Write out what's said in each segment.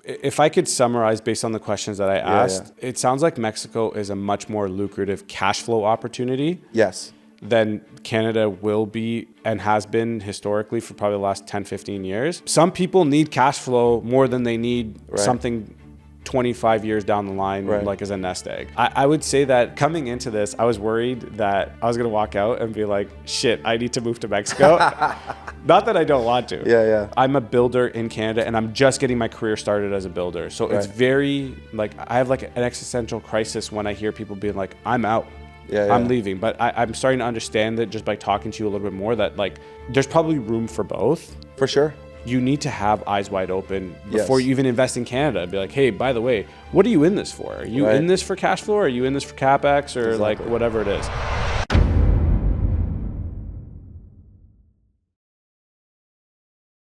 if I could summarize based on the questions that I asked, it sounds like Mexico is a much more lucrative cash flow opportunity. Yes. Than Canada will be and has been historically for probably the last 10, 15 years. Some people need cash flow more than they need something 25 years down the line, like as a nest egg. I would say that coming into this, I was worried that I was gonna walk out and be like, shit, I need to move to Mexico. Not that I don't want to. Yeah. I'm a builder in Canada and I'm just getting my career started as a builder. So it's very, like, I have like an existential crisis when I hear people being like, I'm out. I'm leaving, but I'm starting to understand that just by talking to you a little bit more that like there's probably room for both. For sure. You need to have eyes wide open before you even invest in Canada. Be like, hey, by the way, what are you in this for? Are you in this for cash flow? Or are you in this for CapEx or like whatever it is?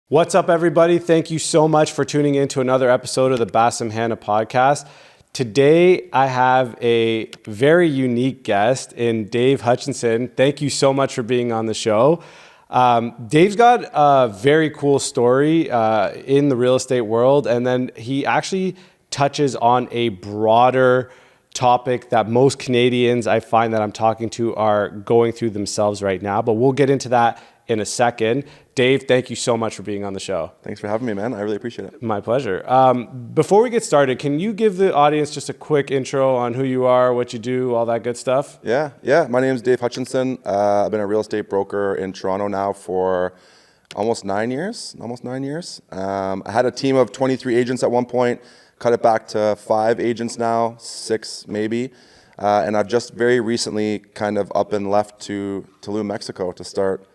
What's up, everybody? Thank you so much for tuning in to another episode of the Basem Hanna podcast. Today, I have a very unique guest in Dave Hutchinson. Thank you so much for being on the show. Dave's got a very cool story in the real estate world, and then he actually touches on a broader topic that most Canadians I find that I'm talking to are going through themselves right now, but we'll get into that in a second. Dave, thank you so much for being on the show. Thanks for having me, man. I really appreciate it. My pleasure. Before we get started, can you give the audience just a quick intro on who you are, what you do, all that good stuff? Yeah. My name is Dave Hutchinson. I've been a real estate broker in Toronto now for almost 9 years. I had a team of 23 agents at one point, cut it back to 5 agents now, 6 maybe. And I've just very recently kind of up and left to Tulum, Mexico to start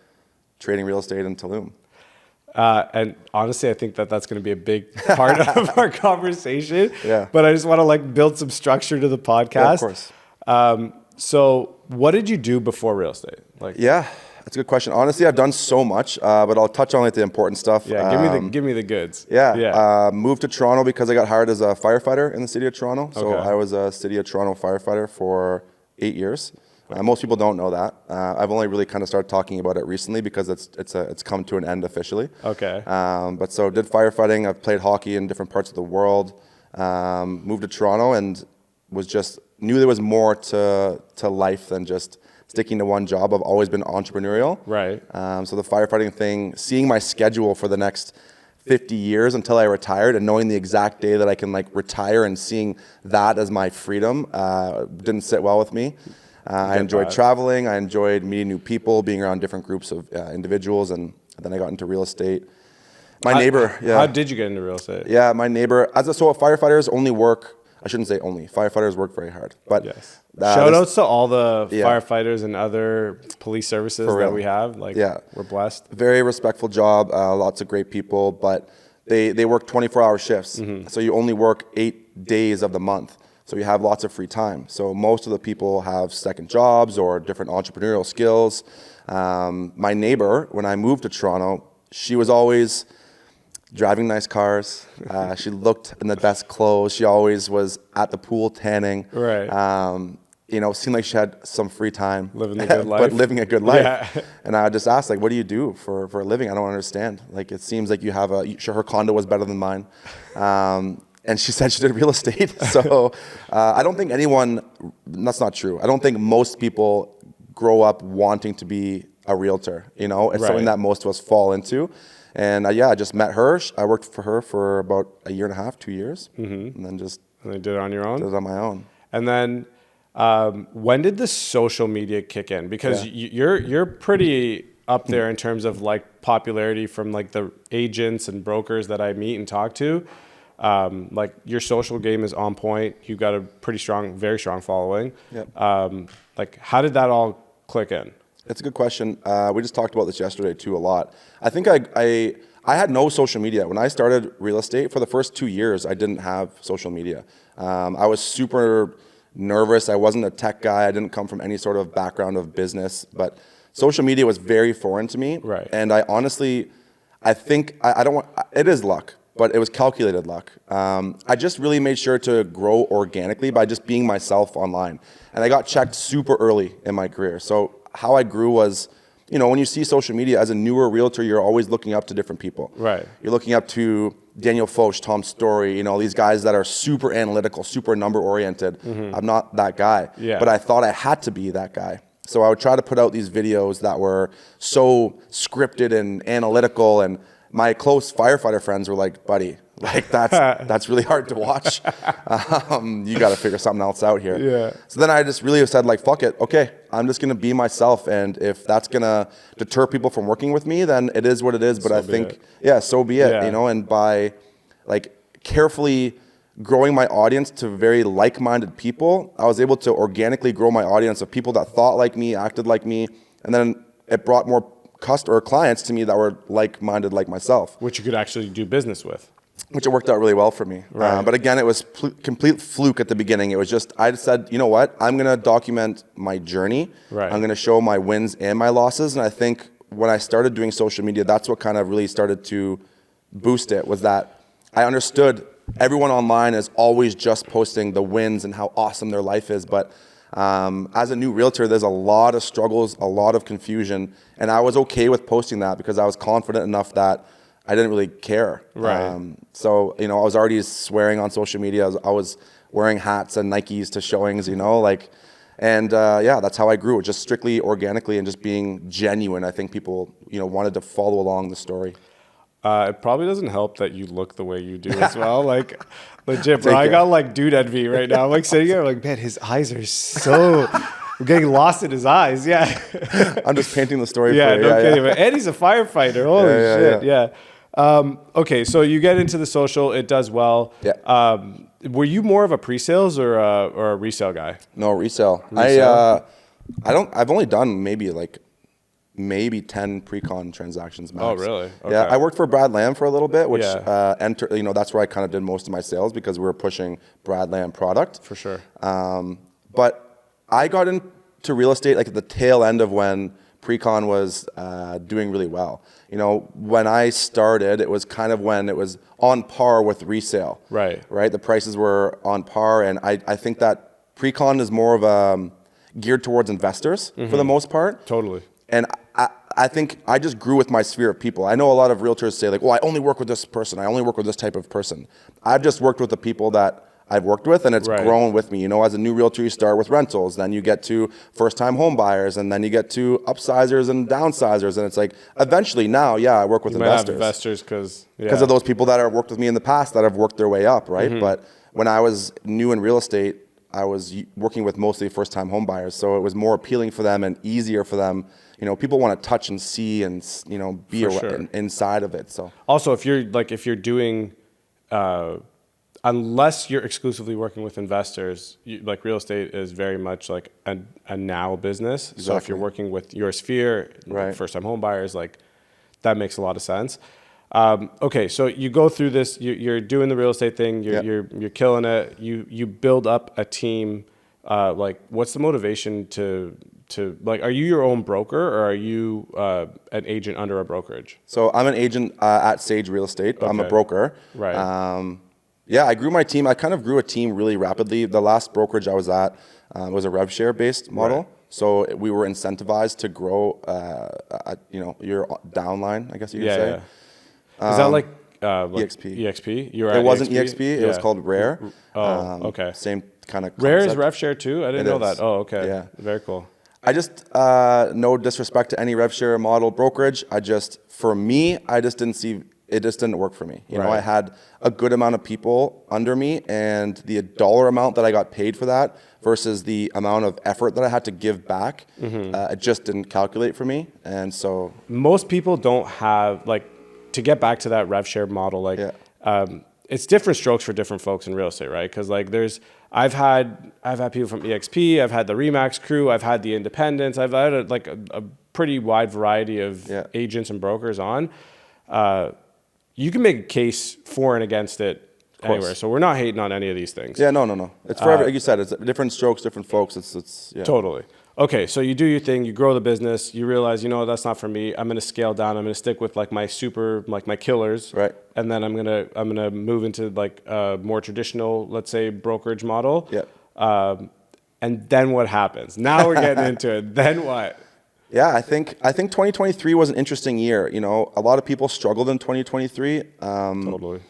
trading real estate in Tulum. And honestly, I think that that's going to be a big part of our conversation. Yeah. But I just want to like build some structure to the podcast. Yeah, of course. So what did you do before real estate? Yeah, that's a good question. Honestly, I've done so much, but I'll touch on like the important stuff. Yeah, give me the goods. Moved to Toronto because I got hired as a firefighter in the city of Toronto. So I was a city of Toronto firefighter for 8 years. Most people don't know that. I've only really kind of started talking about it recently because it's come to an end officially. Okay. But so did firefighting. I've played hockey in different parts of the world. Moved to Toronto and knew there was more to life than just sticking to one job. I've always been entrepreneurial. Right. So the firefighting thing, seeing my schedule for the next 50 years until I retired and knowing the exact day that I can like retire and seeing that as my freedom didn't sit well with me. I enjoyed traveling. I enjoyed meeting new people, being around different groups of individuals, and then I got into real estate. My neighbor. How did you get into real estate? Yeah, my neighbor. Firefighters only work. I shouldn't say only. Firefighters work very hard. But yes. Shout outs to all the firefighters and other police services that we have. We're blessed. Very respectful job. Lots of great people, but they work 24-hour shifts. Mm-hmm. So you only work 8 days of the month. So you have lots of free time. So most of the people have second jobs or different entrepreneurial skills. My neighbor, when I moved to Toronto, she was always driving nice cars. She looked in the best clothes. She always was at the pool tanning. Right. Seemed like she had some free time. Living a good life. But living a good life. Yeah. And I just asked, like, what do you do for a living? I don't understand. Like, it seems like you have her condo was better than mine. And she said she did real estate. So I don't think that's not true. I don't think most people grow up wanting to be a realtor. It's something that most of us fall into. And I just met her. I worked for her for about a year and a half, 2 years. Mm-hmm. And then And you did it on your own? Did it on my own. And then when did the social media kick in? Because you're pretty up there in terms of like popularity from like the agents and brokers that I meet and talk to. Like your social game is on point. You've got a very strong following. Yep. Like how did that all click in? It's a good question. We just talked about this yesterday too a lot. I think I had no social media. When I started real estate, for the first 2 years, I didn't have social media. I was super nervous. I wasn't a tech guy. I didn't come from any sort of background of business, but social media was very foreign to me. Right. And I honestly, it is luck, but it was calculated luck. I just really made sure to grow organically by just being myself online. And I got checked super early in my career. So how I grew was you know, when you see social media as a newer realtor, you're always looking up to different people. Right. You're looking up to Daniel Foch, Tom Story, you know, these guys that are super analytical, super number oriented. I'm not that guy, but I thought I had to be that guy. So I would try to put out these videos that were so scripted and analytical, and my close firefighter friends were like, buddy, like that's really hard to watch. You got to figure something else out here. Yeah. So then I just really said like, fuck it. Okay. I'm just going to be myself. And if that's going to deter people from working with me, then it is what it is. But I think, so be it, you know, and by like carefully growing my audience to very like-minded people, I was able to organically grow my audience of people that thought like me, acted like me. And then it brought more clients to me that were like-minded like myself. Which you could actually do business with. Which it worked out really well for me. Right. But again, it was complete fluke at the beginning. It was just, I just said, you know what? I'm going to document my journey. Right. I'm going to show my wins and my losses. And I think when I started doing social media, that's what kind of really started to boost it, was that I understood everyone online is always just posting the wins and how awesome their life is. But as a new realtor, there's a lot of struggles, a lot of confusion. And I was okay with posting that because I was confident enough that I didn't really care. Right. So, you know, I was already swearing on social media. I was wearing hats and Nikes to showings, you know, like, and that's how I grew, just strictly organically and just being genuine. I think people, you know, wanted to follow along the story. It probably doesn't help that you look the way you do as well. Like, legit, bro. I got like dude envy right now. I'm like sitting here, like, man, his eyes are so. I'm getting lost in his eyes. Yeah. I'm just painting the story for you. No kidding. And he's a firefighter. Holy shit. Yeah. Okay, so you get into the social. It does well. Yeah. Were you more of a pre-sales or a resale guy? No, resale. I've only done maybe 10 pre-con transactions max. Oh, really? Okay. Yeah, I worked for Brad Lamb for a little bit, which that's where I kind of did most of my sales because we were pushing Brad Lamb product. For sure. But I got into real estate like at the tail end of when pre-con was doing really well. You know, when I started, it was kind of when it was on par with resale. Right. The prices were on par, and I think that pre-con is more of geared towards investors for the most part. Totally. And I think I just grew with my sphere of people. I know a lot of realtors say like, well, I only work with this person. I only work with this type of person. I've just worked with the people that I've worked with, and it's grown with me. You know, as a new realtor, you start with rentals, then you get to first-time home buyers, and then you get to upsizers and downsizers, and it's like eventually now, I work with investors because of those people that have worked with me in the past that have worked their way up, right? But when I was new in real estate, I was working with mostly first-time home buyers, so it was more appealing for them and easier for them. You know, people want to touch and see and, you know, be inside of it. So also, if you're doing unless you're exclusively working with investors, like real estate is very much like a now business. Exactly. So if you're working with your sphere, first-time home buyers, like that makes a lot of sense. Okay, so you go through this. You're doing the real estate thing. You're killing it. You build up a team. Like, what's the motivation to like? Are you your own broker, or are you an agent under a brokerage? So I'm an agent at Sage Real Estate. But I'm a broker. Right. I grew my team. I kind of grew a team really rapidly. The last brokerage I was at was a rev share based model. Right. So we were incentivized to grow, your downline, I guess you could say. Yeah. Is that like EXP? EXP? It wasn't EXP. It was called Rare. Okay. Same kind of concept. Rare is rev share too? I didn't know that. Oh, okay. Yeah. Very cool. I just, no disrespect to any rev share model brokerage. For me, it just didn't work for me. You know, I had a good amount of people under me, and the dollar amount that I got paid for that versus the amount of effort that I had to give back, it just didn't calculate for me. And so most people don't have, like, to get back to that rev share model, like, it's different strokes for different folks in real estate, right? Because like I've had people from EXP, I've had the Remax crew, I've had the independents, I've had a pretty wide variety of agents and brokers on. You can make a case for and against it anywhere. So we're not hating on any of these things. Yeah, no. It's for like you said, it's different strokes, different folks. It's Totally. Okay, so you do your thing, you grow the business, you realize, that's not for me. I'm gonna scale down. I'm gonna stick with like my killers. Right. And then I'm gonna move into like a more traditional, let's say, brokerage model. Yeah. And then what happens? Now we're getting into it. Then what? Yeah, I think 2023 was an interesting year. You know, a lot of people struggled in 2023. Totally.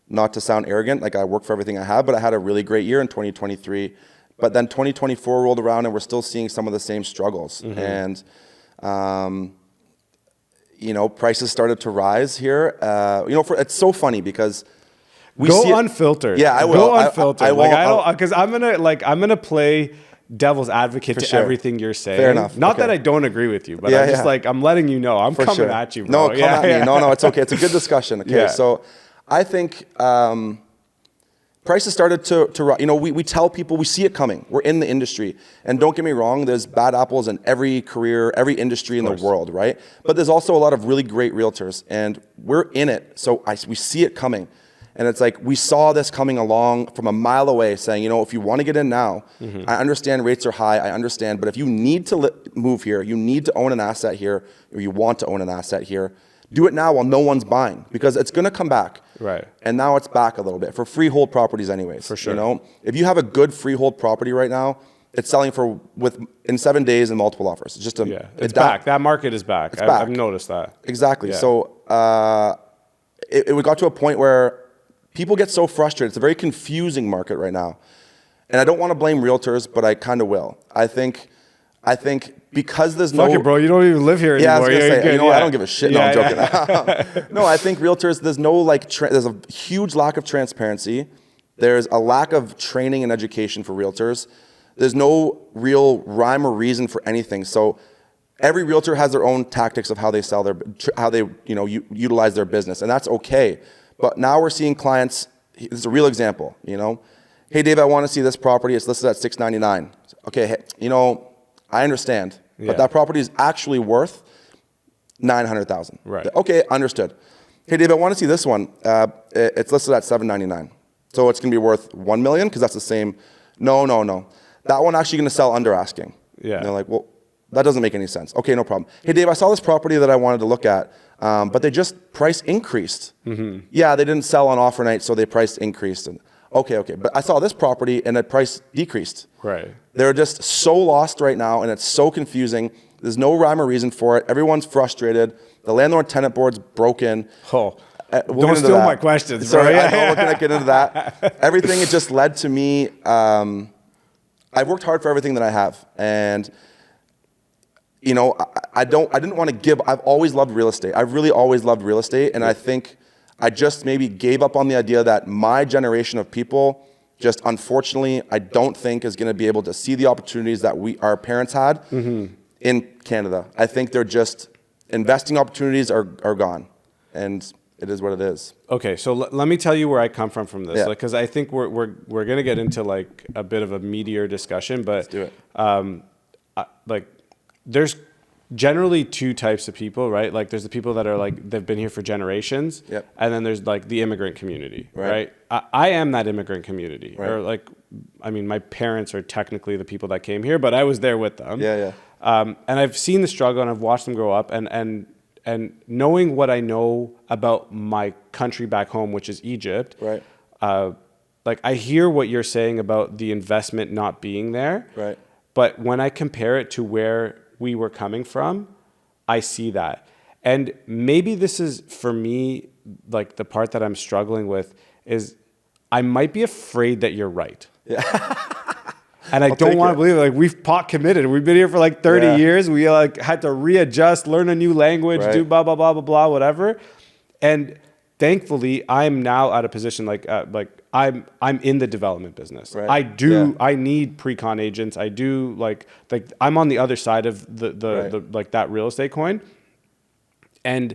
Not to sound arrogant, like I worked for everything I have, but I had a really great year in 2023. But then 2024 rolled around and we're still seeing some of the same struggles. And, you know, prices started to rise here. You know, it's so funny because we see Go unfiltered. Yeah, I will. Go unfiltered. I won't. Like, I don't, because I'm gonna play devil's advocate to sure. everything you're saying. Fair enough. Not Okay. that I don't agree with you, but Yeah, I'm just yeah. like, I'm letting you know. I'm For coming sure. at you, bro. No, come at me. No, it's okay. It's a good discussion. Okay, Yeah. so I think prices started to rise. You know, we tell people, we see it coming. We're in the industry. And don't get me wrong, there's bad apples in every career, every industry in the world, right? But there's also a lot of really great realtors, and we're in it. So we see it coming. And it's like, we saw this coming along from a mile away saying, you know, if you want to get in now, I understand rates are high, I understand, but if you need to move here, you need to own an asset here, or you want to own an asset here, do it now while no one's buying, because it's going to come back. Right. And now it's back a little bit for freehold properties anyways. For sure. You know, if you have a good freehold property right now, it's selling in 7 days and multiple offers. It's just it's back. That market is back. It's back. I've noticed that. Exactly. Yeah. So it got to a point where people get so frustrated. It's a very confusing market right now. And I don't want to blame realtors, but I kind of will. I think because there's Fuck it, bro. You don't even live here yeah, I was anymore. gonna say, Good. you know, I don't give a shit. No, I'm Yeah. joking. No, I think realtors, there's no like, there's a huge lack of transparency. There's a lack of training and education for realtors. There's no real rhyme or reason for anything. So every realtor has their own tactics of how they sell utilize their business, and that's okay. But now we're seeing clients. This is a real example. You know, hey Dave, I want to see this property. It's listed at $699. Okay, hey, you know, I understand, but that property is actually worth $900,000. Right. Okay, understood. Hey Dave, I want to see this one. It's listed at $799. So it's going to be worth $1 million because that's the same. No. That one actually going to sell under asking. Yeah. And they're like, well, that doesn't make any sense. Okay, no problem. Hey Dave, I saw this property that I wanted to look at, but they just price increased. Yeah, they didn't sell on offer night, so they price increased. And okay. But I saw this property and the price decreased. Right. They're just so lost right now, and it's so confusing. There's no rhyme or reason for it. Everyone's frustrated. The landlord-tenant board's broken. Oh, We'll don't steal my questions. Sorry, bro. I know we're going to get into that. Everything, it just led to me. I've worked hard for everything that I have, and you know, I didn't want to give. I've always loved real estate. I've really always loved real estate, and I think I just maybe gave up on the idea that my generation of people, just unfortunately, I don't think is going to be able to see the opportunities that our parents had in Canada. I think they're just investing opportunities are gone, and it is what it is. Okay, so let me tell you where I come from this, Yeah. because I think we're gonna get into like a bit of a meatier discussion, but Let's do it. Like there's generally two types of people, right? Like there's the people that are like they've been here for generations, Yep. and then there's like the immigrant community, Right. right? I am that immigrant community, Right. or like, I mean, my parents are technically the people that came here, but I was there with them. Yeah. And I've seen the struggle and I've watched them grow up, and knowing what I know about my country back home, which is Egypt, Right. like I hear what you're saying about the investment not being there. Right. But when I compare it to where we were coming from, I see that. And maybe this is for me, like the part that I'm struggling with is I might be afraid that you're right. Yeah. And I don't want to believe it. Like we've pot committed. We've been here for like 30 years. We like had to readjust, learn a new language, do blah, blah, blah, blah, blah, whatever. And thankfully I'm now at a position like I'm in the development business. Right. I need pre-con agents. I do like I'm on the other side of the like that real estate coin. And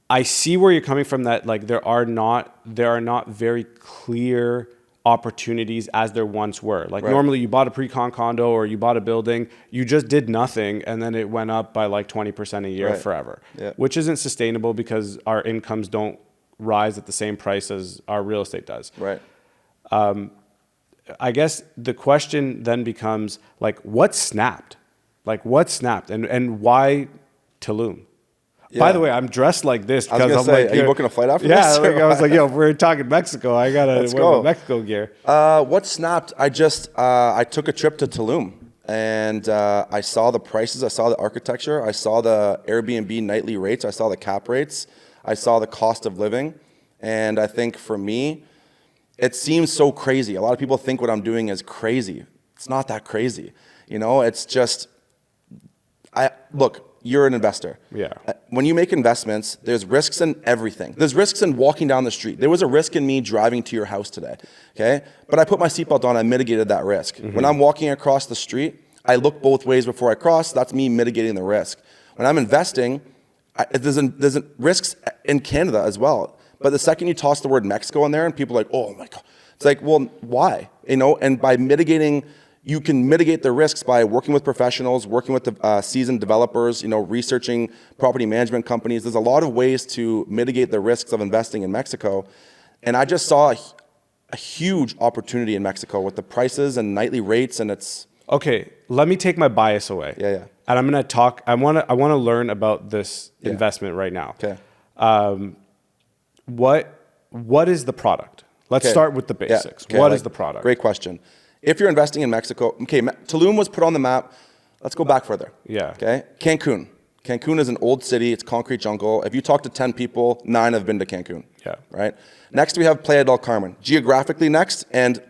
I see where you're coming from, that like there are not very clear opportunities as there once were. Like normally you bought a pre-con condo or you bought a building, you just did nothing, and then it went up by like 20% a year forever, which isn't sustainable because our incomes don't rise at the same price as our real estate does. Right. I guess the question then becomes like, what snapped? Like what snapped and why Tulum? Yeah. By the way, I'm dressed like this because I'm like, are you booking a flight after this? this? Yeah, like, I was like, yo, we're talking Mexico. I gotta wear my Mexico gear. What snapped? I took a trip to Tulum. and I saw the prices, I saw the architecture, I saw the Airbnb nightly rates, I saw the cap rates, I saw the cost of living, and I think for me, it seems so crazy. A lot of people think what I'm doing is crazy. It's not that crazy. You know, it's just, look, you're an investor. Yeah. When you make investments, there's risks in everything. There's risks in walking down the street. There was a risk in me driving to your house today, okay? But I put my seatbelt on, I mitigated that risk. When I'm walking across the street, I look both ways before I cross. That's me mitigating the risk. When I'm investing, there's risks in Canada as well. But the second you toss the word Mexico in there and people are like, oh my God, it's like, well, why? You know, and by mitigating, you can mitigate the risks by working with professionals, working with the seasoned developers, you know, researching property management companies. There's a lot of ways to mitigate the risks of investing in Mexico. And I just saw a huge opportunity in Mexico with the prices and nightly rates, and it's... Okay, let me take my bias away. Yeah. And I'm going to talk, I want to learn about this investment right now. Okay. What is the product? Let's start with the basics. Yeah. Okay. What is the product? Great question. If you're investing in Mexico, okay, Tulum was put on the map. Let's go back further. Yeah. Okay. Cancun. Cancun is an old city. It's concrete jungle. If you talk to 10 people, 9 have been to Cancun. Yeah. Right. Next, we have Playa del Carmen. Geographically next, and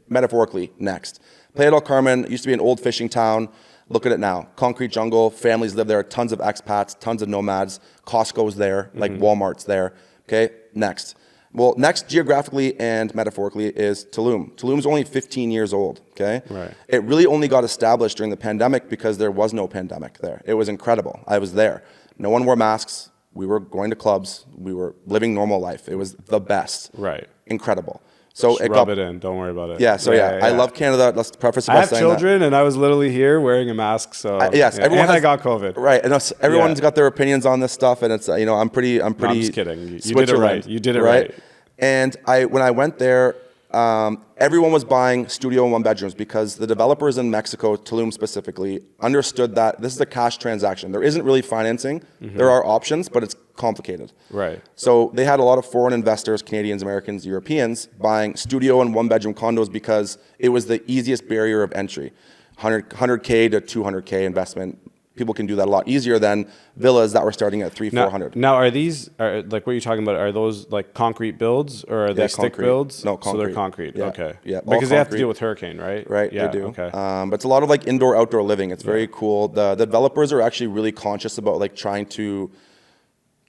metaphorically next. Playa del Carmen used to be an old fishing town. Look at it now. Concrete jungle. Families live there. Tons of expats. Tons of nomads. Costco's there. Like Walmart's there. Okay. Next. Well, next geographically and metaphorically is Tulum. Tulum's only 15 years old, okay? Right. It really only got established during the pandemic because there was no pandemic there. It was incredible. I was there. No one wore masks. We were going to clubs. We were living normal life. It was the best. Right. Incredible. So Just rub it in. Don't worry about it. Yeah, so I love Canada. Let's preface it by I have saying children, and I was literally here wearing a mask. So yes, everyone and I got COVID. Right, and everyone's got their opinions on this stuff, and it's I'm pretty. No, I'm just kidding. You did it right. You did it right. And when I went there, everyone was buying studio and 1 bedrooms because the developers in Mexico, Tulum specifically, understood that this is a cash transaction. There isn't really financing. There are options, but it's complicated. Right. So they had a lot of foreign investors, Canadians, Americans, Europeans, buying studio and 1 bedroom condos because it was the easiest barrier of entry. 100K to 200K investment. People can do that a lot easier than villas that were starting at 300-400. Now, are these like what you're talking about? Are those like concrete builds or are they stick builds? No, concrete. So they're concrete. Yeah. Okay. Yeah. Because they have to deal with hurricane, right? Right. Yeah. They do. Okay. But it's a lot of like indoor, outdoor living. It's very cool. The developers are actually really conscious about like trying to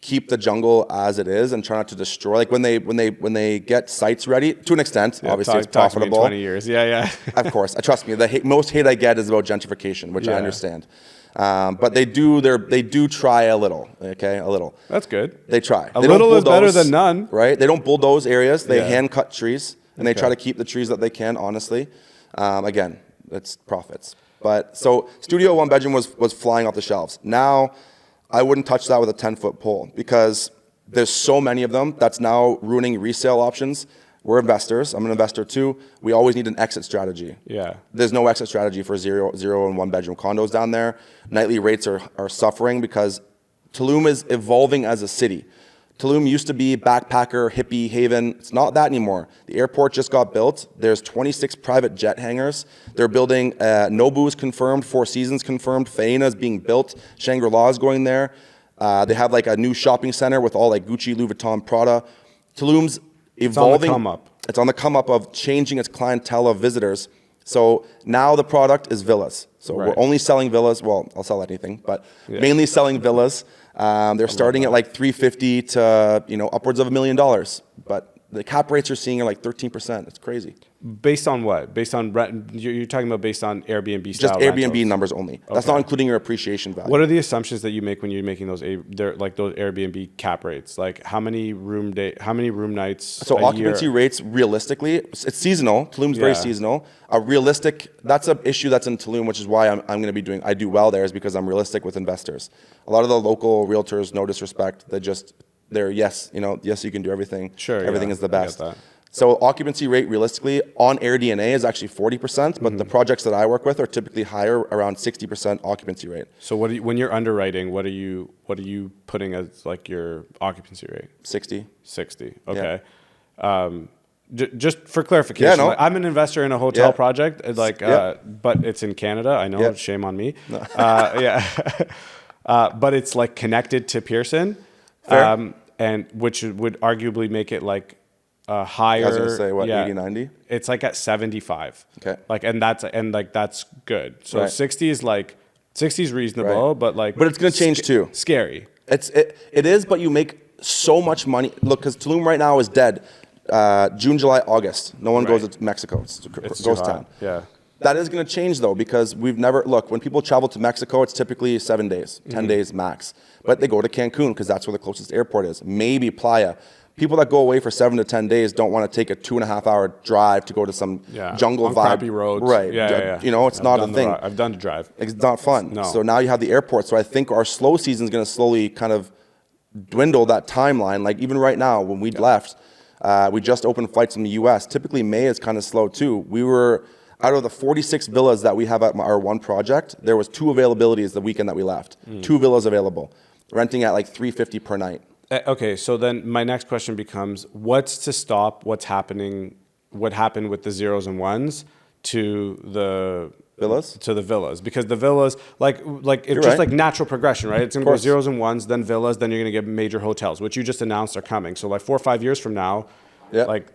keep the jungle as it is and try not to destroy. Like when they get sites ready, to an extent, obviously it's profitable. Talk to me in 20 years. Yeah. Of course. Trust me. The most hate I get is about gentrification, which I understand. But they do try a little, okay? A little. That's good. They try. A little is better than none. Right? They don't bulldoze areas. They hand cut trees, and they try to keep the trees that they can, honestly. Again, it's profits. But so studio 1 bedroom was flying off the shelves. Now, I wouldn't touch that with a 10-foot pole because there's so many of them that's now ruining resale options. We're investors. I'm an investor too. We always need an exit strategy. Yeah. There's no exit strategy for 0 and 1 bedroom condos down there. Nightly rates are suffering because Tulum is evolving as a city. Tulum used to be backpacker, hippie haven. It's not that anymore. The airport just got built. There's 26 private jet hangars. They're building, Nobu is confirmed, Four Seasons confirmed, Faena is being built, Shangri-La is going there. They have like a new shopping center with all like Gucci, Louis Vuitton, Prada. Tulum's evolving. It's on the come up. It's on the come up of changing its clientele of visitors. So now the product is villas. So we're only selling villas. Well, I'll sell anything, but mainly selling villas. They're starting at like 350 to upwards of $1 million. But the cap rates you're seeing are like 13%. It's crazy. Based on what? Based on rent? You're talking about based on Airbnb style Just Airbnb rentals. Numbers only. That's not including your appreciation value. What are the assumptions that you make when you're making those like those Airbnb cap rates? Like how many room nights? So occupancy rates realistically, it's seasonal. Tulum's very seasonal. That's an issue that's in Tulum, which is why I'm going to be doing. I do well there is because I'm realistic with investors. A lot of the local realtors, no disrespect, they're yes, you can do everything. Sure, everything is the best. I get that. So occupancy rate realistically on AirDNA is actually 40%, but the projects that I work with are typically higher, around 60% occupancy rate. So when you're underwriting, what are you putting as like your occupancy rate? 60. 60. Okay. Yeah. Just for clarification, Yeah, no. like, I'm an investor in a hotel Yeah. project, like, Yeah. but it's in Canada. I know, Yeah. shame on me. No. Yeah, but it's like connected to Pearson, Fair. and which would arguably make it like I higher. was gonna say, what, yeah, 80, 90? It's like at 75. Okay. Like, and that's good. So Right. 60 is like 60 is reasonable, Right. but like, But it's gonna change too. Scary. It is, but you make so much money. Look, because Tulum right now is dead. June, July, August. No one goes Right. to Mexico. It's a It's too ghost hot. town. Yeah. That is going to change though, because we've never look when people travel to Mexico, it's typically 7 days, 10 days max. But they go to Cancun because that's where the closest airport is. Maybe Playa. People that go away for 7 to 10 days don't want to take a 2.5-hour drive to go to some jungle on vibe. crappy roads. Right. Yeah. You know, it's not a thing. I've done to drive. It's not fun. No. So now you have the airport. So I think our slow season is going to slowly kind of dwindle that timeline. Like even right now, when we left, we just opened flights in the U.S. Typically, May is kind of slow too. We were out of the 46 villas that we have at our one project, there was 2 availabilities the weekend that we left. 2 villas available, renting at like $350 per night. Okay, so then my next question becomes: what's to stop what happened with the zeros and ones to the Villas? To the villas, because the villas, like it's just right. like natural progression, right? It's gonna go course. zeros and ones, then villas, then you're gonna get major hotels, which you just announced are coming. So like 4 or 5 years from now, Yeah. like,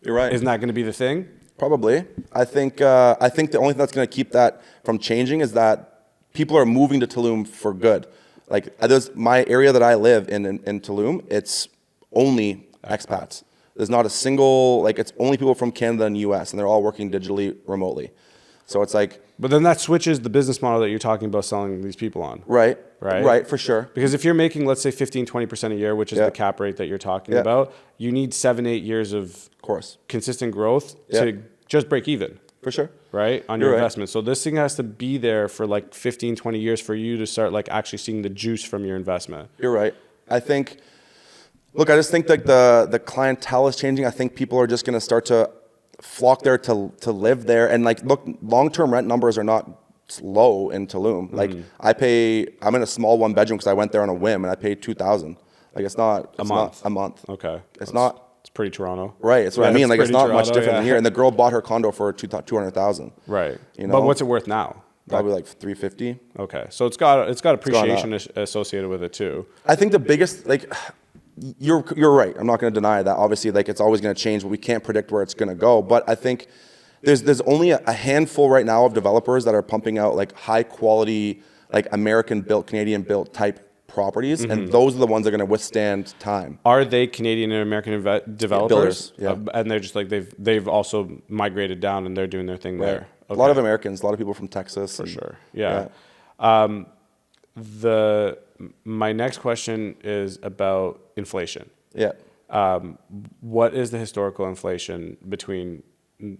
You're right. isn't that gonna be the thing? Probably. I think the only thing that's going to keep that from changing is that people are moving to Tulum for good. Like there's my area that I live in Tulum, it's only expats. There's not a single, like it's only people from Canada and US, and they're all working digitally remotely. So it's like, But then that switches the business model that you're talking about selling these people on. right, Right? for sure. Because if you're making, let's say 15, 20% a year, which is Yeah. the cap rate that you're talking Yeah. about, you need 7, 8 years of Course. consistent growth Yeah. to just break even, For sure. right? On You're your right. investment. So this thing has to be there for like 15, 20 years for you to start like actually seeing the juice from your investment. You're right. I just think like the clientele is changing. I think people are just going to start to flock there to live there. And like, look, long-term rent numbers are not low in Tulum. Like I'm in a small 1-bedroom because I went there on a whim and I paid $2,000. Like it's not A month. a month. Okay. It's not It's pretty Toronto. right. It's what Yeah, I mean. it's Like it's pretty not much Toronto, different than yeah. here. And the girl bought her condo for $200,000. Right. You know? But what's it worth now? Probably like $350. Okay. So it's got gone appreciation associated with it too. I think the biggest, like, you're right. I'm not going to deny that. Obviously, like, it's always going to change, but we can't predict where it's going to go. But I think there's only a handful right now of developers that are pumping out like high quality, like American built, Canadian built type properties, and those are the ones that are going to withstand time. Are they Canadian and American developers? builders, yeah. And they're just like they've also migrated down and they're doing their thing there. A lot of Americans, a lot of people from Texas. For sure. Yeah. My next question is about inflation. Yeah. What is the historical inflation between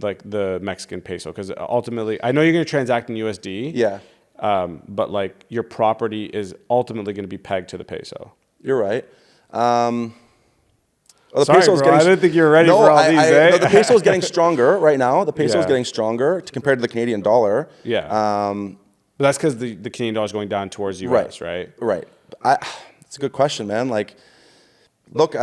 like the Mexican peso? Because ultimately, I know you're going to transact in USD. Yeah. But like your property is ultimately going to be pegged to the peso. You're right. Well, the Sorry, peso's bro, I didn't think you were ready no, for all these, eh? No, the peso is getting stronger right now. The peso is Yeah. getting stronger compared to the Canadian dollar. Yeah. But that's because the Canadian dollar is going down towards US, right? Right. It's a good question, man. Like, look,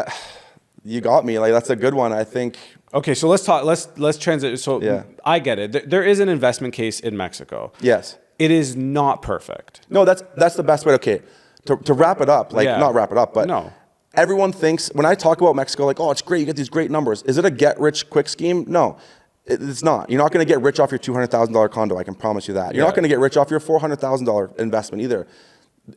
you got me. Like, that's a good one. I think. Okay, so let's talk. Let's transit. So Yeah. I get it. There is an investment case in Mexico. Yes. It is not perfect. No, that's the best way. Okay, to wrap it up, like not wrap it up, but No. Everyone thinks when I talk about Mexico, like, oh, it's great, you get these great numbers. Is it a get rich quick scheme? No, it's not. You're not going to get rich off your $200,000 condo. I can promise you that. You're not going to get rich off your $400,000 investment either.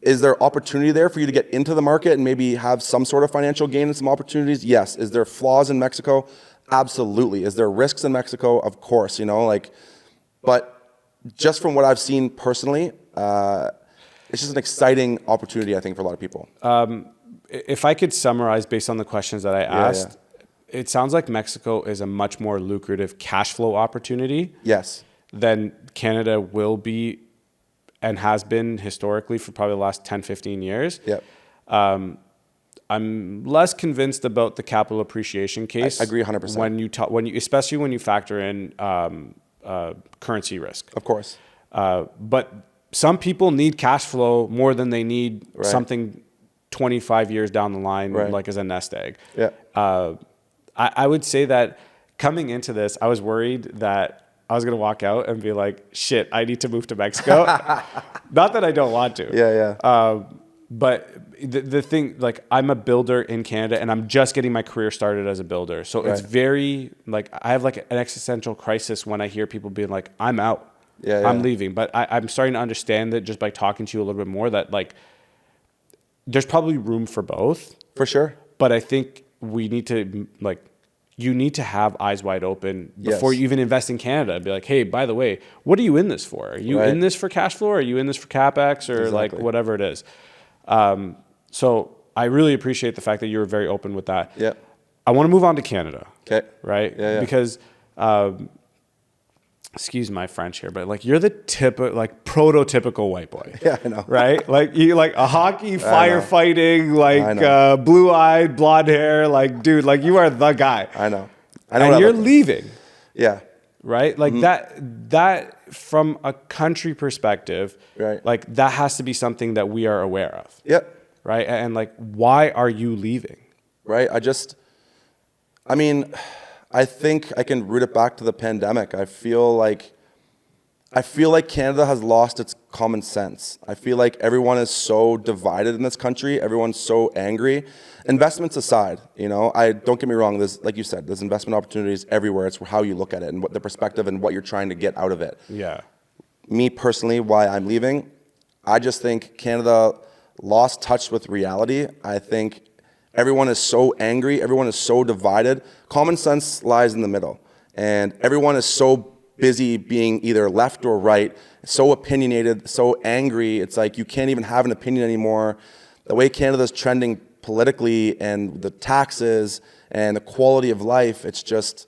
Is there opportunity there for you to get into the market and maybe have some sort of financial gain and some opportunities? Yes. Is there flaws in Mexico? Absolutely. Is there risks in Mexico? Of course. You know, like, but just from what I've seen personally, it's just an exciting opportunity, I think, for a lot of people. If I could summarize based on the questions that I asked, it sounds like Mexico is a much more lucrative cash flow opportunity. Yes. Than Canada will be and has been historically for probably the last 10, 15 years. Yep. I'm less convinced about the capital appreciation case. I agree 100%. When you especially when you factor in currency risk. Of course. But some people need cash flow more than they need Right. something 25 years down the line, Right. like as a nest egg. Yeah. I would say that coming into this, I was worried that I was going to walk out and be like, shit, I need to move to Mexico. Not that I don't want to. Yeah. But the thing, like, I'm a builder in Canada and I'm just getting my career started as a builder. So it's very, like, I have like an existential crisis when I hear people being like, I'm out. I'm leaving. But I'm starting to understand that just by talking to you a little bit more, that like, there's probably room for both. For sure. But I think we need to, like, you need to have eyes wide open before you even invest in Canada. Be like, hey, by the way, what are you in this for? Are you in this for cash flow? Or are you in this for CapEx or like whatever it is? So I really appreciate the fact that you were very open with that. Yeah. I want to move on to Canada. Okay. Right? Yeah. Because, excuse my French here, but like you're the prototypical white boy. Yeah, I know. Right? Like you like a hockey, firefighting, like blue-eyed, blonde hair, like dude, like you are the guy. I know. And you're leaving. Yeah. Right? Like that from a country perspective, like that has to be something that we are aware of. Yep. Right? And like, why are you leaving? Right. I think I can root it back to the pandemic. I feel like Canada has lost its common sense. I feel like everyone is so divided in this country. Everyone's so angry. Investments aside, don't get me wrong. There's, like you said, there's investment opportunities everywhere. It's how you look at it and what the perspective and what you're trying to get out of it. Yeah. Me personally, why I'm leaving, I just think Canada lost touch with reality. I think everyone is so angry. Everyone is so divided. Common sense lies in the middle. And everyone is so busy being either left or right, so opinionated, so angry. It's like you can't even have an opinion anymore. The way Canada's trending politically and the taxes and the quality of life, it's just,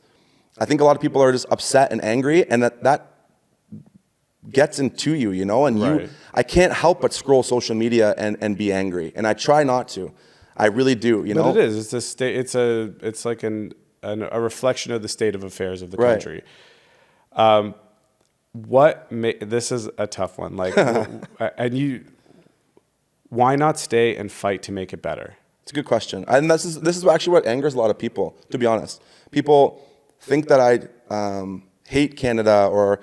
I think a lot of people are just upset and angry, and that gets into you, and I can't help but scroll social media and be angry. And I try not to. I really do, But it is. It's a state. It's like a reflection of the state of affairs of the country. This is a tough one. Like, why not stay and fight to make it better? It's a good question, and this is actually what angers a lot of people. To be honest, people think that I hate Canada, or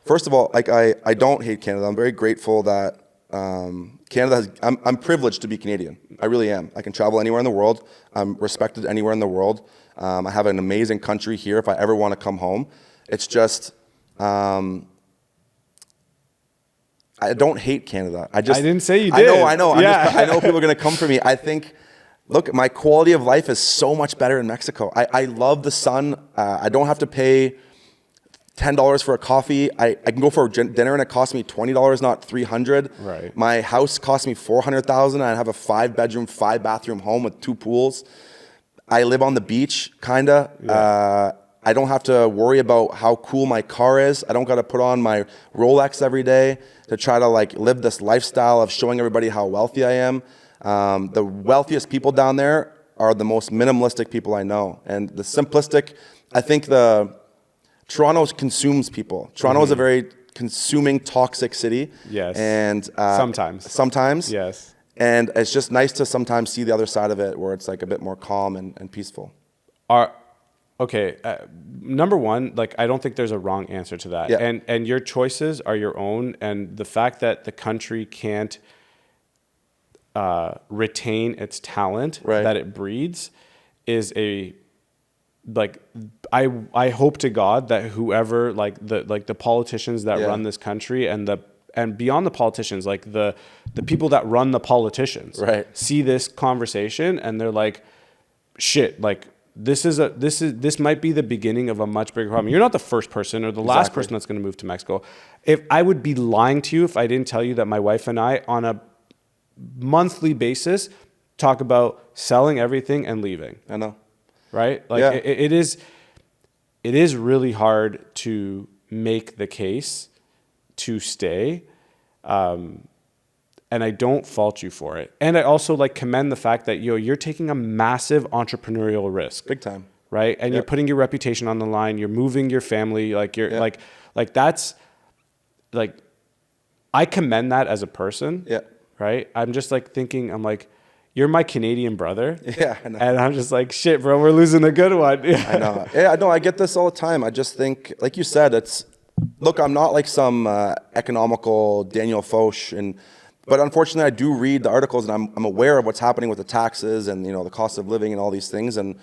first of all, like I don't hate Canada. I'm very grateful that Canada has. I'm privileged to be Canadian. I really am. I can travel anywhere in the world. I'm respected anywhere in the world. I have an amazing country here. If I ever want to come home, it's just. I don't hate Canada. I didn't say you did. I know. Yeah. I know people are going to come for me. I think, look, my quality of life is so much better in Mexico. I love the sun. I don't have to pay $10 for a coffee. I can go for a dinner and it costs me $20, not $300. Right. My house costs me $400,000. I have a 5-bedroom, 5-bathroom home with 2 pools. I live on the beach, kinda. Yeah. I don't have to worry about how cool my car is. I don't got to put on my Rolex every day to try to like live this lifestyle of showing everybody how wealthy I am. The wealthiest people down there are the most minimalistic people I know. And the simplistic, I think Toronto consumes people. Toronto is a very consuming, toxic city. Yes. And sometimes. Yes. And it's just nice to sometimes see the other side of it where it's like a bit more calm and peaceful. Okay, number one, like I don't think there's a wrong answer to that. Yeah. And your choices are your own, and the fact that the country can't retain its talent that it breeds is I hope to God that whoever the politicians that run this country and beyond the politicians, like the people that run the politicians see this conversation and they're like, shit, like this might be the beginning of a much bigger problem. You're not the first person or the last person that's going to move to Mexico. If I would be lying to you if I didn't tell you that my wife and I on a monthly basis talk about selling everything and leaving. I know. Right? Like it is really hard to make the case to stay. And I don't fault you for it. And I also commend the fact that you're taking a massive entrepreneurial risk. Big time. Right? And you're putting your reputation on the line. You're moving your family. That's I commend that as a person. Yeah. Right? I'm just thinking, I'm like, you're my Canadian brother. Yeah, I know. And I'm just like, shit, bro, we're losing a good one. I know. Yeah, no, I get this all the time. I just think, like you said, look, I'm not like some economical Daniel Foch, but unfortunately I do read the articles, and I'm aware of what's happening with the taxes and, the cost of living and all these things. And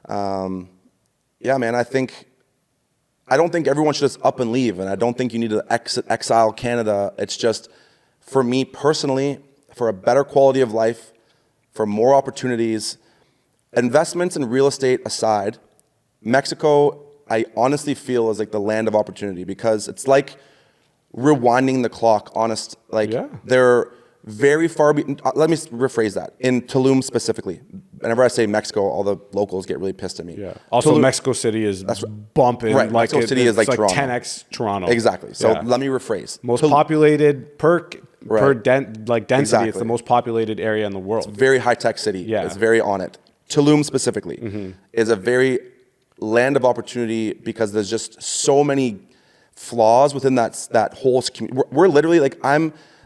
yeah, man, I don't think everyone should just up and leave, and I don't think you need to exile Canada. It's just, for me personally, for a better quality of life, for more opportunities, investments in real estate aside, Mexico, I honestly feel, is like the land of opportunity, because it's like rewinding the clock, they're very far. Let me rephrase that. In Tulum specifically, whenever I say Mexico, all the locals get really pissed at me. Yeah. Also, Tulum, Mexico City is bumping. Right. Like Mexico City is like Toronto. 10x Toronto. Exactly. So let me rephrase. Most populated per Right. density. Exactly. It's the most populated area in the world. It's a very high tech city. Yeah. It's very on it. Tulum specifically is a very land of opportunity, because there's just so many flaws within that whole community. We're literally like,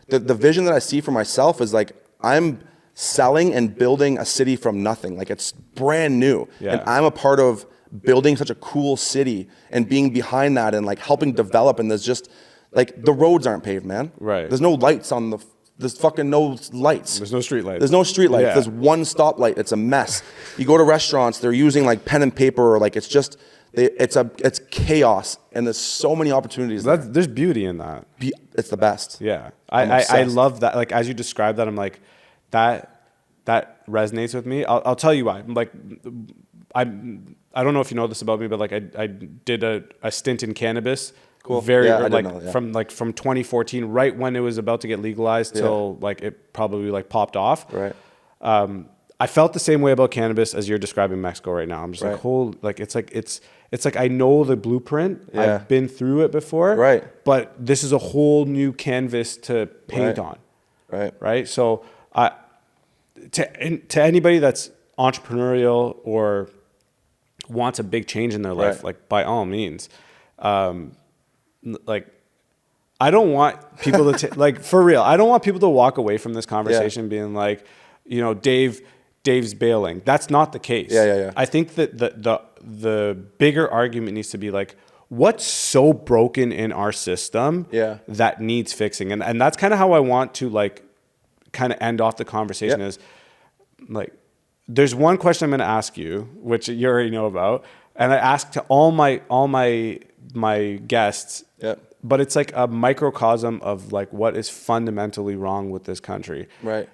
the vision that I see for myself is like, I'm selling and building a city from nothing. Like, it's brand new. Yeah. And I'm a part of building such a cool city and being behind that and like helping develop. And there's just like, the roads aren't paved, man. Right. There's no lights there's fucking no lights. There's no street lights. There's no street lights. Yeah. There's one stoplight. It's a mess. You go to restaurants, they're using like pen and paper, or like, it's just, it's chaos, and there's so many opportunities. There's beauty in that. It's the best. Yeah, I love that. Like, as you described that, I'm like, that resonates with me. I'll tell you why. Like, I don't know if you know this about me, but like, I did a stint in cannabis. Cool. Very Yeah, I like, didn't know, yeah. from 2014, right when it was about to get legalized, till like it probably like popped off. Right. I felt the same way about cannabis as you're describing Mexico right now. I'm just like, it's like I know the blueprint. Yeah. I've been through it before. Right. But this is a whole new canvas to paint Right. on. Right. Right. So to anybody that's entrepreneurial or wants a big change in their life, Right. like, by all means, like, I don't want people to like, for real, I don't want people to walk away from this conversation being like, Dave's bailing. That's not the case. Yeah. I think that the bigger argument needs to be like, what's so broken in our system that needs fixing? And that's kind of how I want to like kind of end off the conversation. Is like, there's one question I'm going to ask you, which you already know about, and I ask to all my guests. But it's like a microcosm of like what is fundamentally wrong with this country. Right.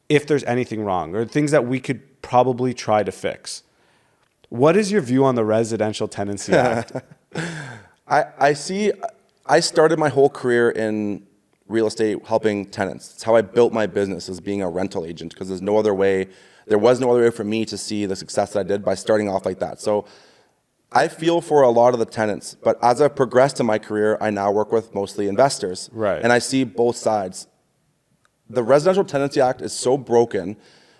If there's anything wrong, or things that we could probably try to fix. What is your view on the Residential Tenancy Act? I started my whole career in real estate helping tenants. It's how I built my business, as being a rental agent, because there was no other way for me to see the success that I did by starting off like that. So I feel for a lot of the tenants, but as I've progressed in my career, I now work with mostly investors. Right. And I see both sides. The Residential Tenancy Act is so broken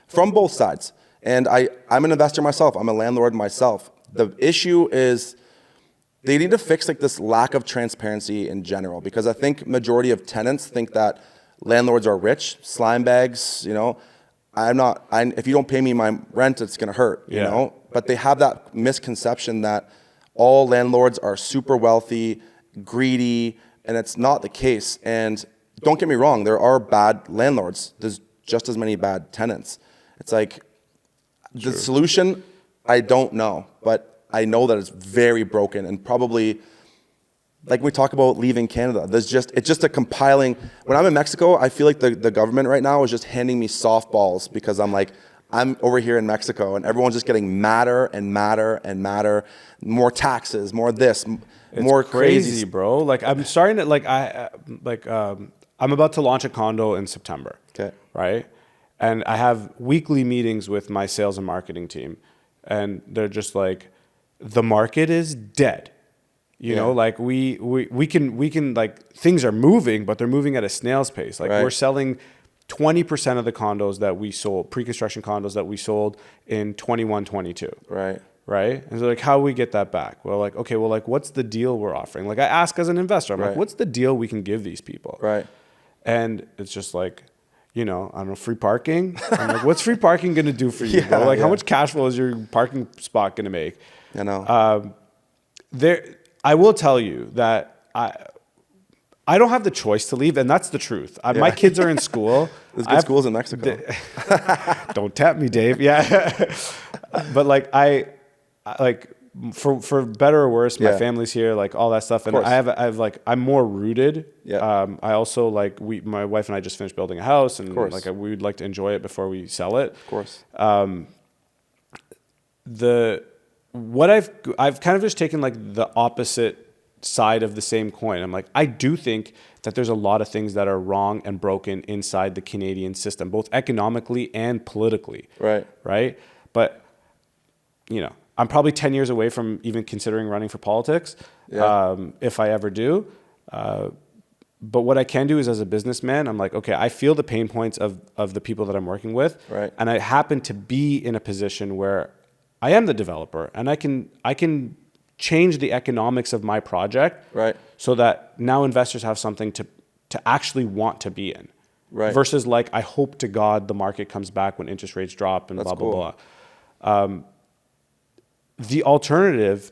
from both sides. And I'm an investor myself. I'm a landlord myself. The issue is they need to fix like this lack of transparency in general, because I think majority of tenants think that landlords are rich, slime bags, if you don't pay me my rent, it's going to hurt, you know? But they have that misconception that all landlords are super wealthy, greedy, and it's not the case. And don't get me wrong, there are bad landlords. There's just as many bad tenants. It's like, the solution, I don't know, but I know that it's very broken, and probably, like we talk about leaving Canada, it's just a compiling. When I'm in Mexico, I feel like the government right now is just handing me softballs, because I'm over here in Mexico, and everyone's just getting madder and madder and madder. More taxes, more this, more crazy, bro. Like, I'm starting to I'm about to launch a condo in September. Okay. Right. And I have weekly meetings with my sales and marketing team, and they're just like, the market is dead. You know, like we can like, things are moving, but they're moving at a snail's pace. Like, we're selling 20% of the condos that we sold, pre-construction condos that we sold in 21, 22. Right. Right. And so like, how we get that back? Well, like, okay, well, like, what's the deal we're offering? Like, I ask as an investor, I'm like, what's the deal we can give these people? Right. And it's just like, you know, I don't know, free parking. I'm like, what's free parking going to do for you, bro? Like, how much cash flow is your parking spot going to make? I know. I will tell you that I don't have the choice to leave, and that's the truth. My kids are in school. There's good schools in Mexico. Don't tempt me, Dave. Yeah. But like for better or worse, my family's here, like all that stuff. And I have like, I'm more rooted. Yeah. I also like, my wife and I just finished building a house, and like we would like to enjoy it before we sell it. Of course. What I've kind of just taken like the opposite side of the same coin. I'm like, I do think that there's a lot of things that are wrong and broken inside the Canadian system, both economically and politically. Right. But, you know, I'm probably 10 years away from even considering running for politics, if I ever do. But what I can do is, as a businessman, I'm like, okay, I feel the pain points of the people that I'm working with. Right. And I happen to be in a position where I am the developer, and I can change the economics of my project, right, so that now investors have something to actually want to be in, right, versus like, I hope to God the market comes back when interest rates drop and blah, blah, blah. The alternative,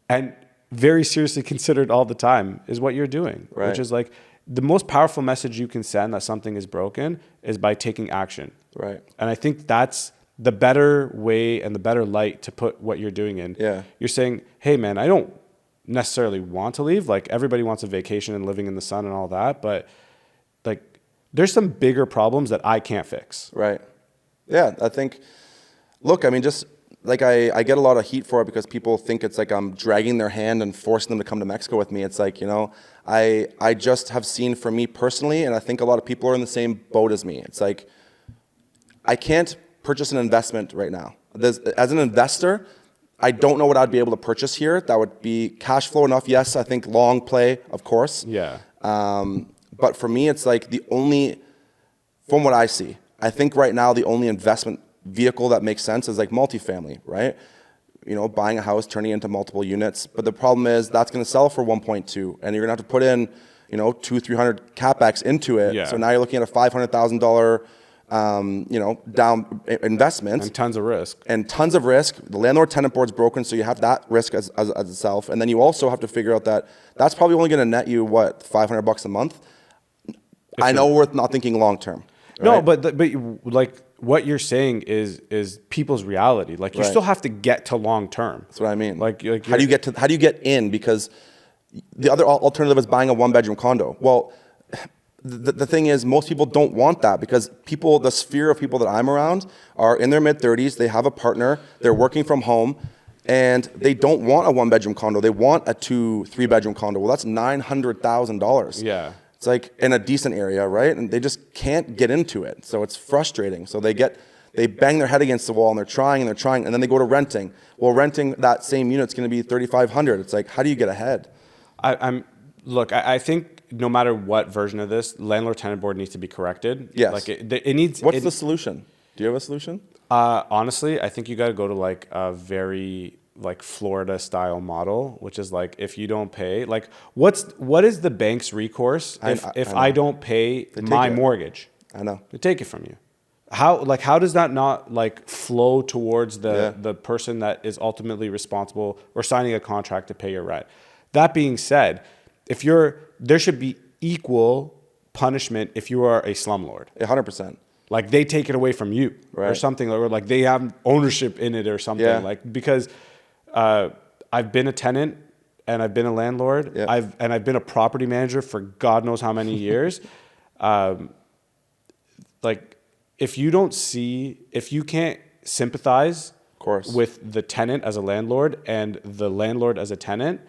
and very seriously considered all the time, is what you're doing, right, which is like, the most powerful message you can send that something is broken is by taking action. Right. And I think that's the better way and the better light to put what you're doing in. Yeah. You're saying, hey man, I don't necessarily want to leave. Like, everybody wants a vacation and living in the sun and all that, but like, there's some bigger problems that I can't fix. Right. Yeah. I think, look, I mean, just like I get a lot of heat for it because people think it's like I'm dragging their hand and forcing them to come to Mexico with me. It's like, you know, I just have seen, for me personally, and I think a lot of people are in the same boat as me. It's like, I can't purchase an investment right now. As an investor, I don't know what I'd be able to purchase here that would be cash flow enough. Yes, I think long play, of course. Yeah. But for me, it's like from what I see, I think right now the only investment vehicle that makes sense is like multifamily, right? You know, buying a house, turning it into multiple units. But the problem is that's going to sell for 1.2, and you're going to have to put in, you know, $200-300 capex into it. Yeah. So now you're looking at a $500,000 you know, down investment. And tons of risk. The landlord-tenant board's broken, so you have that risk as itself. And then you also have to figure out that that's probably only going to net you, what, $500 a month? I know we're not thinking long-term. Right? No, but like, what you're saying is people's reality. Like, you still have to get to long-term. That's what I mean. Like how do you get in? Because the other alternative is buying a one-bedroom condo. Well, the thing is, most people don't want that, because the sphere of people that I'm around are in their mid-30s, they have a partner, they're working from home, and they don't want a one-bedroom condo. They want a 2-3-bedroom condo. Well, that's $900,000. Yeah. It's like in a decent area, right? And they just can't get into it. So it's frustrating. So they bang their head against the wall, and they're trying, and then they go to renting. Well, renting that same unit's going to be $3,500. It's like, how do you get ahead? I think no matter what version of this, landlord-tenant board needs to be corrected. Yes. Like, it needs. What's the solution? Do you have a solution? Honestly, I think you got to go to like a very like Florida style model, which is like, if you don't pay, like, what is the bank's recourse if I don't pay my mortgage? I know. They take it from you. How does that not like flow towards the person that is ultimately responsible or signing a contract to pay your rent? That being said, there should be equal punishment if you are a slumlord. 100%. Like, they take it away from you, or something, or like they have ownership in it or something. Yeah. Like, because I've been a tenant and I've been a landlord. Yeah. I've been a property manager for God knows how many years. Like, if you can't sympathize, of course, with the tenant as a landlord and the landlord as a tenant,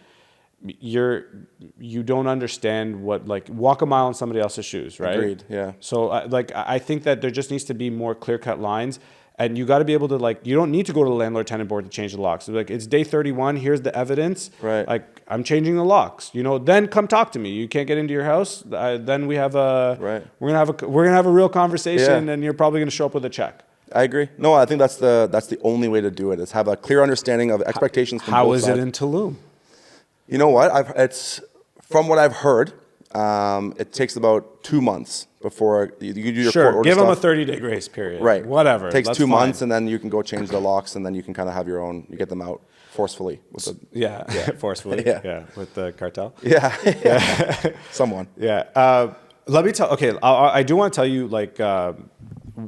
you don't understand what, like, walk a mile in somebody else's shoes, right? Agreed. Yeah. So I think that there just needs to be more clear-cut lines, and you got to be able to, like, you don't need to go to the landlord-tenant board to change the locks. So, like, it's day 31. Here's the evidence. Right. Like, I'm changing the locks. You know, then come talk to me. You can't get into your house. Then we have we're gonna have a real conversation, and you're probably gonna show up with a check. I agree. No, I think that's the only way to do it, is have a clear understanding of expectations from both sides. How is it in Tulum? You know what? It's from what I've heard, It takes about 2 months before you do your Sure, court order give them a stuff. 30-day grace period. Right. Whatever. It takes that's 2 fine. months, and then you can go change the locks, and then you can kind of have your own. You get them out forcefully. With the, Yeah, forcefully. Yeah. With the cartel. yeah. Someone. Yeah. Let me tell. Okay, I do want to tell you like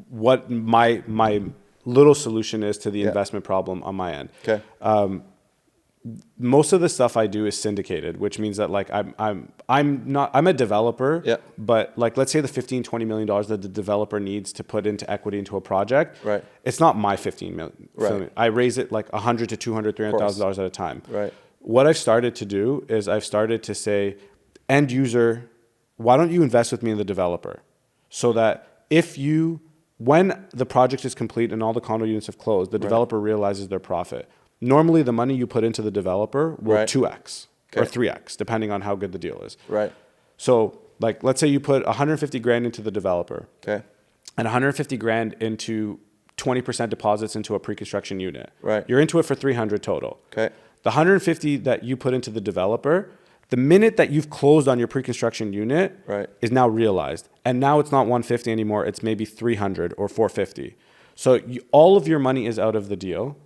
what my little solution is to the investment problem on my end. Okay. Most of the stuff I do is syndicated, which means that like I'm a developer, Yeah. but like let's say the $15-20 million that the developer needs to put into equity into a project, Right. it's not my 15 million. Right. I raise it like $100 to $200, $300,000 at a time. Right. What I've started to do is I've started to say, end user, why don't you invest with me in the developer, so that when the project is complete and all the condo units have closed, the developer realizes their profit. Normally, the money you put into the developer will 2x or 3x, depending on how good the deal is. Right. So, like, let's say you put 150 grand into the developer, Okay. and 150 grand into 20% deposits into a pre-construction unit. Right. You're into it for 300 total. Okay. The 150 that you put into the developer, the minute that you've closed on your pre-construction unit, is now realized, and now it's not 150 anymore. It's maybe 300 or 450. So all of your money is out of the deal.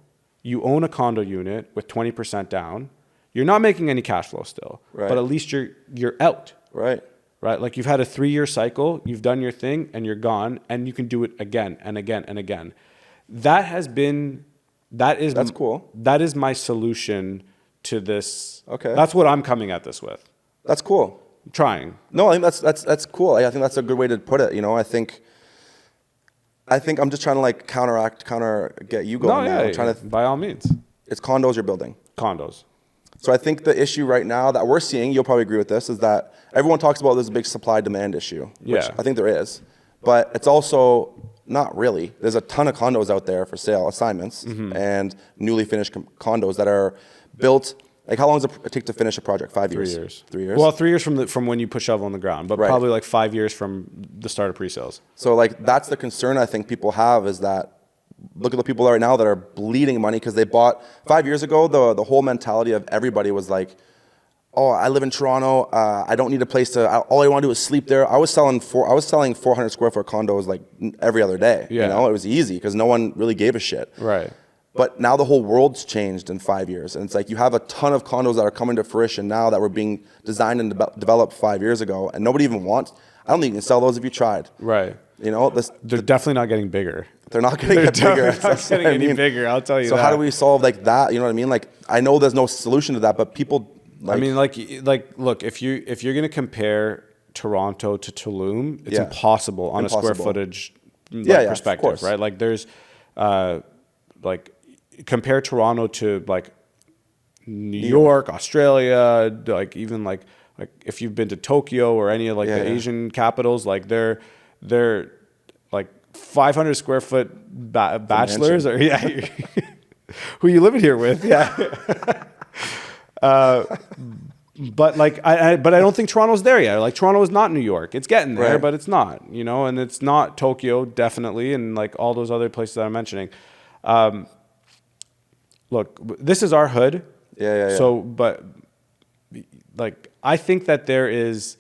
You own a condo unit with 20% down. You're not making any cash flow still, but at least you're out. Right. Right? Like you've had a 3-year cycle, you've done your thing, and you're gone, and you can do it again and again and again. That's cool. That is my solution to this. Okay. That's what I'm coming at this with. That's cool. I'm trying. No, I think that's cool. I think that's a good way to put it. You know, I think I'm just trying to like get you going. No, now. yeah, Trying to. by all means. It's condos you're building. Condos. So I think the issue right now that we're seeing, you'll probably agree with this, is that everyone talks about there's a big supply-demand issue, which I think there is. But it's also not really. There's a ton of condos out there for sale, assignments, and newly finished condos that are built. Like, how long does it take to finish a project? 5 years? 3 years. 3 years? Well, 3 years from when you put shovel on the ground, but probably like 5 years from the start of pre-sales. So, like, that's the concern I think people have, is that look at the people right now that are bleeding money because they bought 5 years ago. The whole mentality of everybody was like, oh, I live in Toronto. I don't need a place to. All I want to do is sleep there. I was selling 400 square foot condos like every other day. Yeah. You know, it was easy because no one really gave a shit. Right. But now the whole world's changed in 5 years, and it's like you have a ton of condos that are coming to fruition now that were being designed and developed 5 years ago, and nobody even wants. I don't think you can sell those if you tried. Right. You know, they're definitely not getting bigger. They're not going to get bigger. They're not getting any bigger. I'll tell you. So how do we solve like that? You know what I mean? Like, I know there's no solution to that, but people. Like, I mean, look, if you're going to compare Toronto to Tulum, it's impossible on a square footage perspective, right? Like, there's like compare Toronto to like New York, Australia, like even like if you've been to Tokyo or any of like the Asian capitals, like they're like 500 square foot bachelors, or who you living here with, but like I don't think Toronto's there yet. Like, Toronto is not New York. It's getting there, but it's not, you know, and it's not Tokyo, definitely, and like all those other places that I'm mentioning. Look, this is our hood. Yeah. So, but like, I think that there is,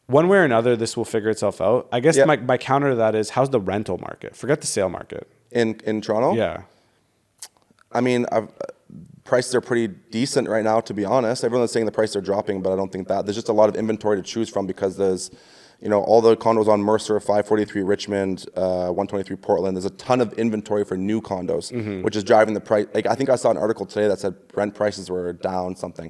one way or another, this will figure itself out. I guess my counter to that is, how's the rental market? Forget the sale market. In Toronto? Yeah. I mean, prices are pretty decent right now, to be honest. Everyone's saying the prices are dropping, but I don't think that. There's just a lot of inventory to choose from because there's, you know, all the condos on Mercer, 543 Richmond, 123 Portland. There's a ton of inventory for new condos, which is driving the price. Like, I think I saw an article today that said rent prices were down something.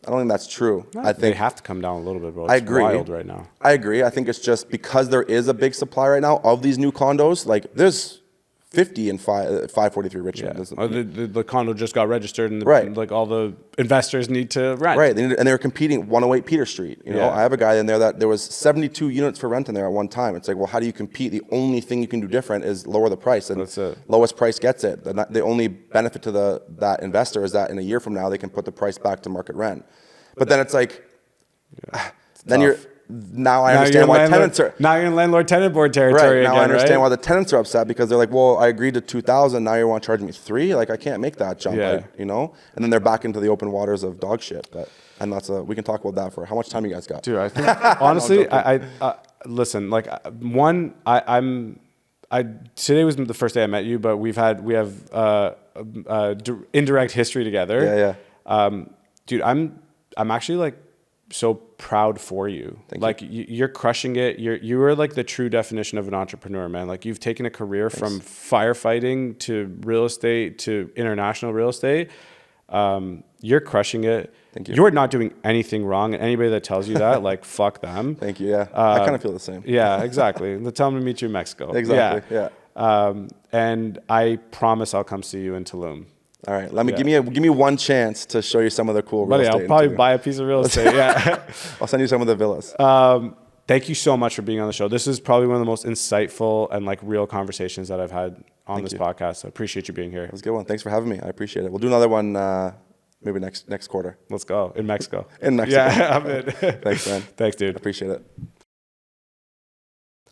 I don't think that's true. I think they have to come down a little bit, bro. It's I agree. Wild right now. I agree. I think it's just because there is a big supply right now of these new condos. Like, there's 50 in 543 Richmond. Yeah. The condo just got registered, and like all the investors need to rent. Right, and they were competing 108 Peter Street. You know, I have a guy in there that there was 72 units for rent in there at one time. It's like, well, how do you compete? The only thing you can do different is lower the price, and that's it. Lowest price gets it. The only benefit to that investor is that in a year from now they can put the price back to market rent. But then it's like, it's now I understand why tenants are. Now you're in landlord-tenant board territory Right, now again, I understand right? why the tenants are upset because they're like, well, I agreed to 2,000, now you want to charge me 3? Like, I can't make that jump, Yeah. you know? And then they're back into the open waters of dog shit. And we can talk about that for how much time you guys got? Dude, I think, honestly, listen, like, today was the first day I met you, but we have indirect history together. Yeah. Dude, I'm actually like so proud for you. Thank you. You're crushing it. You are like the true definition of an entrepreneur, man. Like, you've taken a career from firefighting to real estate to international real estate. You're crushing it. Thank you. You're not doing anything wrong. And anybody that tells you that, like, fuck them. Thank you. Yeah. I kind of feel the same. Yeah, exactly. Tell them to meet you in Mexico. Exactly. Yeah. And I promise I'll come see you in Tulum. All right. Give me one chance to show you some of the cool real estate. I'll probably buy a piece of real estate. Yeah. I'll send you some of the villas. Thank you so much for being on the show. This is probably one of the most insightful and like real conversations that I've had on this podcast. So I appreciate you being here. It was a good one. Thanks for having me. I appreciate it. We'll do another one maybe next quarter. Let's go. In Mexico. In Mexico. Yeah, I'm in. Thanks, man. Thanks, dude. Appreciate it.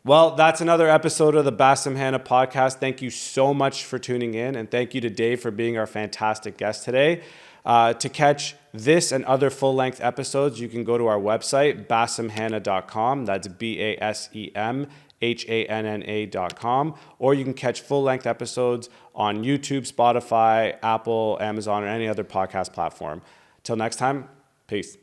Well, that's another episode of the Basem Hanna podcast. Thank you so much for tuning in. And thank you to Dave for being our fantastic guest today. To catch this and other full-length episodes, you can go to our website, basemhanna.com. That's BASEMHANNA.com. Or you can catch full-length episodes on YouTube, Spotify, Apple, Amazon, or any other podcast platform. Till next time, peace.